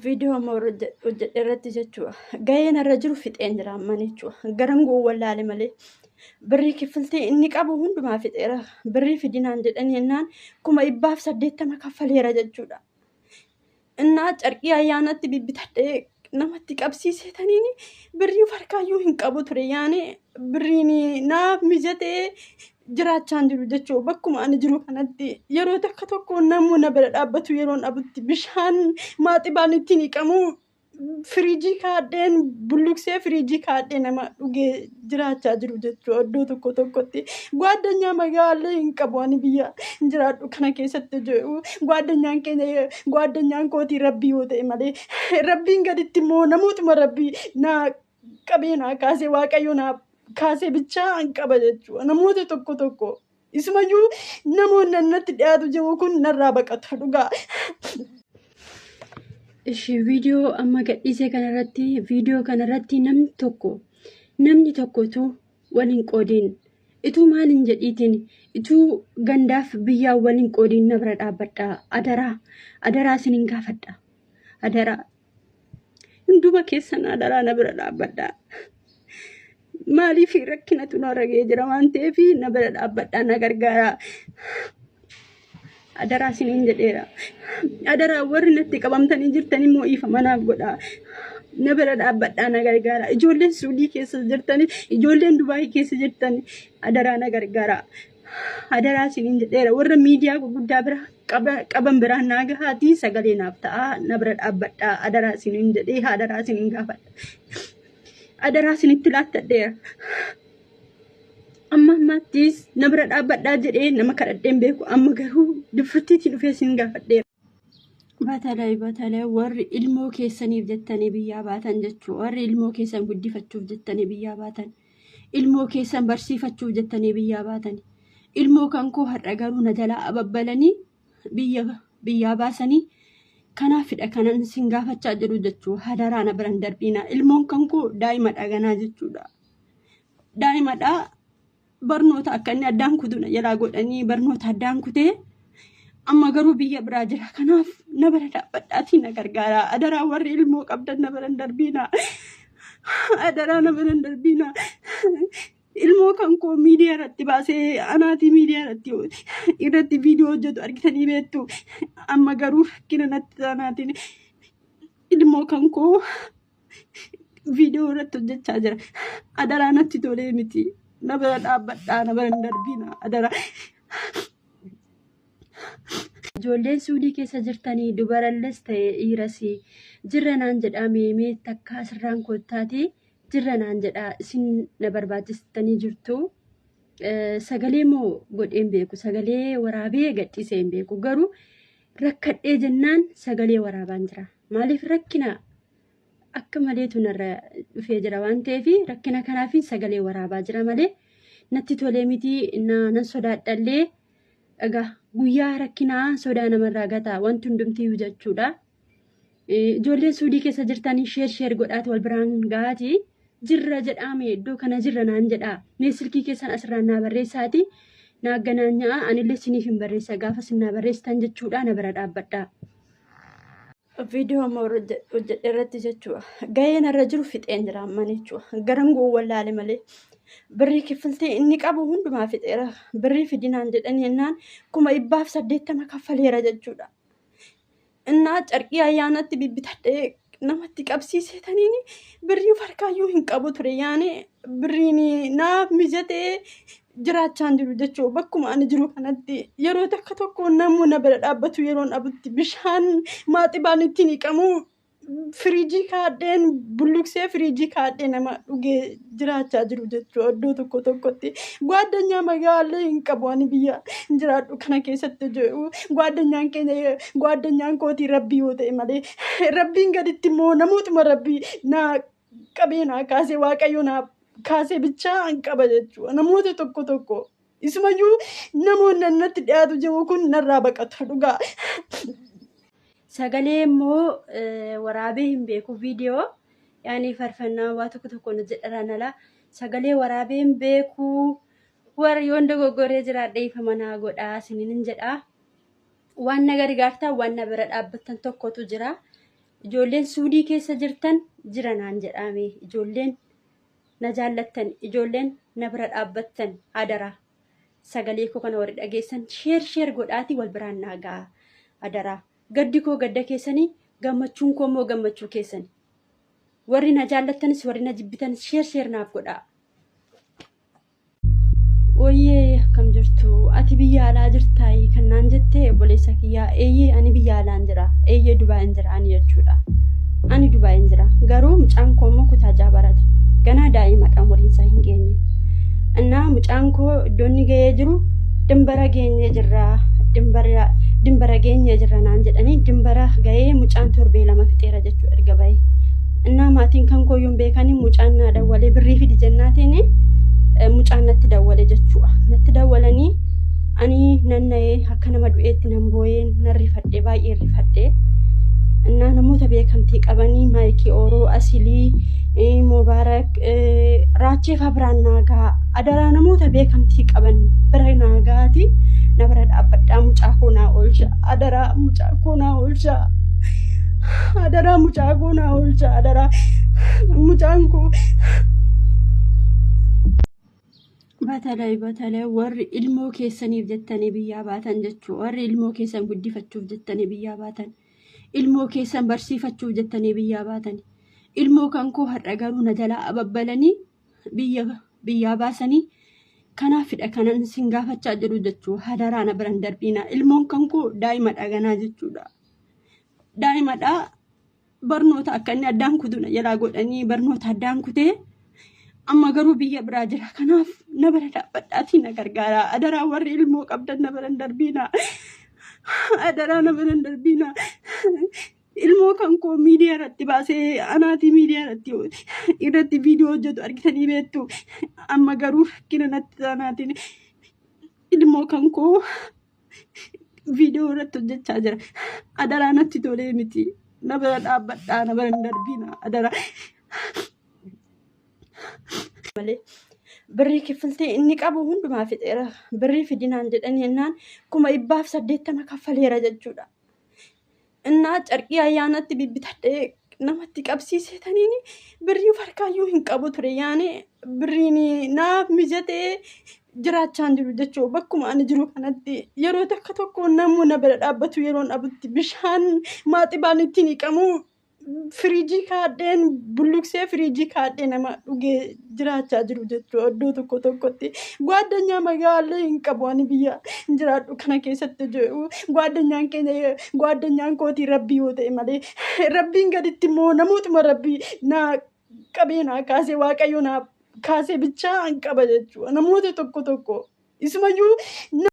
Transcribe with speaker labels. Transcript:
Speaker 1: Viidiyoo hojjedhe irratti jechuudha. Gaheen irra jiru fixeen jira amma jechuudha. Garan gowwallaale malee. Birrii kiffiltii inni qabu hundumaa fixeera. Birrii fidinaan jedhanii jennaan 180 kaffaleera jechuudha. Innaa carqii ayyaanatti bibbitadhee namatti qabsiisetaniini birrii farkaayyuu hin qabu ture. Yaani birriin naaf mijatee jiraachaan jiru jechuudha. Bakkuma ani jiru kanatti yeroo takka tokko namoonni bira dhaabbatu yeroon dhabutti bishaan maaxibaan ittiin dhiqamu firiijii kaadheen bulluqsee firiijii kaadhee nama dhugee jiraachaa jiru jechuudha. Iddoo tokko tokkotti gwaaddanyaa magaalaa hin qabu ani biyya jiraadhu kana keessatti jiru. Gwaaddanyaa kootii rabbii yoo ta'e malee rabbiin gaditti immoo namootuma rabbii naa qabeenaa kaasee waaqayyo naa kaasee bichaa hin qaba jechuudha. Namoota tokko isumayyuu namoonni natti dhiyaatu jiru kun narraa baqatu dhugaa.
Speaker 2: Ishi viidiyoo amma gadhiise kanarratti namni tokkotu waliin qoodiin ituu maaliin jedhiitiin ituu gandaaf biyyaa waliin qoodiin na bira dhaabbadha. Adaraa isiniin gaafadha. Adaraa hunduma keessan adaraa na bira dhaabbadha. Maaliif rakkinatu narra ga'ee jira waan ta'eef na bira dhaabbadha na gargaara. Adaraa isiniin jedheera. Adaraa warri natti qabamtanii jirtan immoo ifa manaaf godha. Na bira dhaabbadha na gargaara. Ijoolleen Suudii keessa jirtanii, ijoolleen Dubaayii keessa jirtanii adaraa na gargaara. Adaraa isiniin jedheera. Warra miidiyaa gurguddaa bira qaban biraa naa gahaatii sagalee naaf ta'a. Na bira dhaabbadha. Adaraa isiniin jedhee adaraa isiniin gaafadha. Adaraa isinitti laattadheera. Amma ammaattis na bira dhaabbadhaa jedhee nama kadhadheen beeku. Amma garuu dufurtiitiin dhufee isin gaafadheera.
Speaker 1: Batalay warri ilmoo keessaniif jettanii biyyaa baatan jechuudha. Warri ilmoo keessan guddifachuuf jettanii biyyaa baatan. Ilmoo keessan barsiifachuuf jettanii biyyaa baatan. Ilmoo kan koo har'a garuu na jalaa ababbalanii biyyaa baasanii kanaafidha kanan isin gaafachaa jiru jechuudha. Adaraa na bira hin darbina. Ilmoon kan koo daa'imadha ganaa jechuudha. Daa'imadha. Barnoota akka inni addaan kutu na jalaa godhanii barnoota addaan kutee amma garuu biyya biraa jira. Kanaaf na bira dhaabbadhaatii na gargaara. Adaraa warri ilmoo qabdan na bira hin darbina. Adaraa na bira hin darbina. Ilmoo kan koo miidiyaa irratti baasee anaatii miidiyaa irratti viidiyoo hojjetu argitanii beektu. Amma garuu rakkina natti taanaatiin ilmoo kan koo viidiyoo irratti hojjechaa jira. Adaraa natti tolee miti. Na bira dhaabbadhaa na bira hin darbina. Adaraa.
Speaker 2: Ijoolleen Suudii keessa jirtanii dubarallees ta'e dhiiras jirra naan jedhaa meemee takka asirraan koottaati jirra naan jedhaa isin na barbaachistanii jirtu. Sagalee moo godheen beeku sagalee waraabee gadhiisee hin beeku garuu rakkadhee jennaan sagalee waraabaan jira. Maaliif rakkina akka maleetu narra dhufee jira waan ta'eef rakkina kanaaf sagalee waraabaa jira malee natti tolee miti nan sodaadhallee. Egaa guyyaa rakkinaa sodaa namarraa gataa wanti hundumtii jechuudha. Ijoolleen Suudii keessa jirtanii sheer godhaati wal biraan gahaati. Jirra jedhame iddoo kana jirra naan jedhaa. Mee silkii keessan asirraan naa barreessaati. Naagganaan nyaa anillee siniif hin barreessa gaafa sin naa barreessitan jechuudha na bira dhaabbadhaa.
Speaker 1: Viidiyoo hojjedhe irratti jechuudha. Gaheen irra jiru fixeen jira amma jechuudha. Garan gowwallaale malee. Birrii kiffiltii inni qabu hundumaa fixeera. Birrii fidinaan jedhanii jennaan 180 kaffaleera jechuudha. Innaa carqii ayyaanatti bibbitadhee namatti qabsiisetaniini birrii farkaayyuu hin qabu ture. Yaani birriin naaf mijatee jiraachaan jiru jechuudha. Bakkuma ani jiru kanatti yeroo takka tokko namoonni bira dhaabbatu yeroon dhabutti bishaan maaxibaan ittiin dhiqamu firiijii kaadheen bulluqsee firiijii kaadhee nama dhugee jiraachaa jiru jechuudha. Iddoo tokko tokkotti gwaaddanyaa magaalaa hin qabu ani biyya jiraadhu kana keessatti jiru. Gwaaddanyaa kootii rabbii yoo ta'e malee rabbiin gaditti immoo namootuma rabbii naa qabeenaa kaasee waaqayyo naa kaasee bichaa hin qaba jechuudha. Namoota tokko isumayyuu namoonni natti dhiyaatu jiru kun narraa baqatu dhugaa.
Speaker 2: Sagalee immoo waraabee hin beeku viidiyoo yaani farfannaa waa tokko nu jedharan ala sagalee waraabee hin beeku warri yoon dogoggoree jiraadhe ifa manaa godhaa isiniin jedha. Waan na gargaartaa waan na bira dhaabbattan tokkotu jira. ijoolleen suudii keessa jirtan jiranaan jedhame ijoolleen na jaallattan ijoolleen na bira dhaabbattan adara sagalee koo kana warri dhageessan sheer godhaati wal biraan naagaa adara gaddi koo gadda keessanii gammachuun koo immoo gammachuu keessanii warri na jaallattanis warri na jibbitanis sheer naaf godhaa. Oyyee akkam jirtu ati biyya alaa jirtaayi kan naan jettee obboleessa kiyyaa eeyyee ani biyya alaan jira eeyyee Dubaayeen jira ani jechuudha. Ani Dubaayeen jira garuu mucaan koo immoo kutaa jaa barata ganaa daa'imadha umuriin isaa hin geenye. Innaa mucaan koo iddoo inni ga'ee jiru dimbara geenye jirra naan jedhanii dimbara ga'ee mucaan torbee 2 fixeera jechuu erga ba'e. Innaa maatiin kan kooyyuu hin beekanii mucaan naa dawwalee birrii fidi jennaatiin mucaan natti dawwale jechuudha. Natti dawwalanii ani nanna'ee akka nama du'eetti nan boo'ee nan rifadhee baay'ee rifadhee. Innaa namoota beekamtii qabanii maayikii Ooroo Asilii Mubaarak Raachee Fabiraan naagaa adaraa namoota beekamtii qaban bira naagaati na bira dhaabbadhaa mucaa koo naa oolcha adaraa mucaa koo naa oolcha adaraa mucaa koo naa oolcha adaraa mucaan koo.
Speaker 1: በተለይ warri ilmoo keessaniif jettanii biyyaa baatan jechuudha. Warri ilmoo keessan guddifachuuf jettanii biyyaa baatan, ilmoo keessan barsiifachuuf jettanii biyyaa baatan, ilmoo kan koo har'a garuu na jalaa ababbalanii biyyaa baasanii kanaafidha kanan sin gaafachaa jiru jechuudha. Hadaraa na biran darbiina ilmoon kan koo daa'imadha ganaa jechuudha. Daa'imadha barnoota akka inni addaan kutu na jalaa godhanii barnoota addaan kutee. Amma garuu biyya biraa jira kanaaf na bira dhaabbadhaatii na gargaara adaraa warri ilmoo qabdan na biran darbiina adaraa na biran darbiina ilmoo kan koo miidiyaa irratti baasee anaatii miidiyaa irratti viidiyoo hojjetu argitanii beektu amma garuu rakkina natti taanaatiin ilmoo kan koo viidiyoo irratti hojjechaa jira adaraa natti tolee miti na bira dhaabbadhaa na biran darbiina adaraa. Malee birrii kiffiltee inni qabu hundumaa fixeera birrii fidinaan jedhanii ennaan 180 kaffaleera jechuudha. Innaa carqii ayyaanatti bibbitadhee namatti qabsiisetaniini birrii farkaayyuu hin qabu ture yaani birriin naaf mijatee jiraachaan jiru jechuudha. Bakkuma ani jiru kanatti yeroo tokko namni na bira dhaabbatu yeroon dhabutti bishaan maaxibaan ittiin dhiqamu. Firiijii kaadheen bulluqsee firiijii kaadhee nama dhugee jiraachaa jiru jechuudha. Iddoo tokkotti gwaaddanyaa magaalaa hin qabu ani biyya jiraadhu kana keessatti gwaaddanyaa kootii rabbii yoo ta'e malee rabbiin gaditti immoo namootuma rabbii naa qabee naa kaasee waaqayyo naa kaasee bichaa hin qaba jechuudha. Namoota tokko isumayyuu.